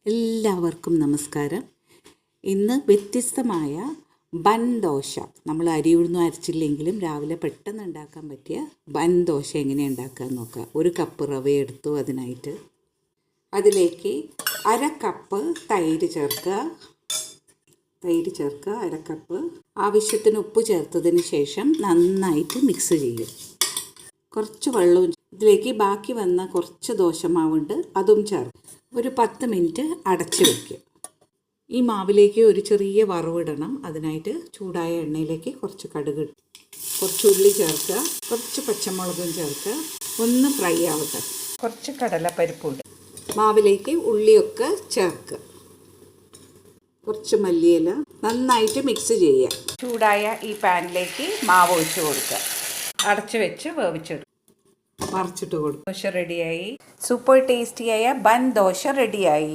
എല്ലാവർക്കും നമസ്കാരം. ഇന്ന് വ്യത്യസ്തമായ ബൻ ദോശ, നമ്മൾ അരി ഉഴുന്നും അരച്ചില്ലെങ്കിലും രാവിലെ പെട്ടെന്ന് ഉണ്ടാക്കാൻ പറ്റിയ ബൻ ദോശ എങ്ങനെ ഉണ്ടാക്കാൻ നോക്കാം. 1 കപ്പ് റവ എടുത്തു. അതിലേക്ക് 1/2 കപ്പ് തൈര് ചേർക്കുക. അര കപ്പ്. ആവശ്യത്തിന് ഉപ്പ് ചേർത്തതിന് ശേഷം നന്നായിട്ട് മിക്സ് ചെയ്യും. കുറച്ച് വെള്ളവും ഇതിലേക്ക് ബാക്കി വന്ന കുറച്ച് ദോശമാവുണ്ട്, അതും ചേർക്കും. ഒരു 10 മിനിറ്റ് അടച്ച് വയ്ക്കുക. ഈ മാവിലേക്ക് ഒരു ചെറിയ വറവിടണം. അതിനായിട്ട് ചൂടായ എണ്ണയിലേക്ക് കുറച്ച് കടുക്, കുറച്ച് ഉള്ളി ചേർക്കുക, കുറച്ച് പച്ചമുളകും ചേർക്കുക. ഒന്ന് ഫ്രൈ ആവട്ടെ. കുറച്ച് കടലപ്പരിപ്പുണ്ട്. മാവിലേക്ക് ഉള്ളിയൊക്കെ ചേർക്കുക. കുറച്ച് മല്ലിയില. നന്നായിട്ട് മിക്സ് ചെയ്യുക. ചൂടായ ഈ പാനിലേക്ക് മാവ് ഒഴിച്ച് കൊടുക്കുക. അടച്ച് വെച്ച് വേവിച്ചെടുക്കുക. മറിച്ചിട്ട് കൊടുക്കും. ദോശ റെഡിയായി. സൂപ്പർ ടേസ്റ്റിയായ ബൻ ദോശ റെഡിയായി.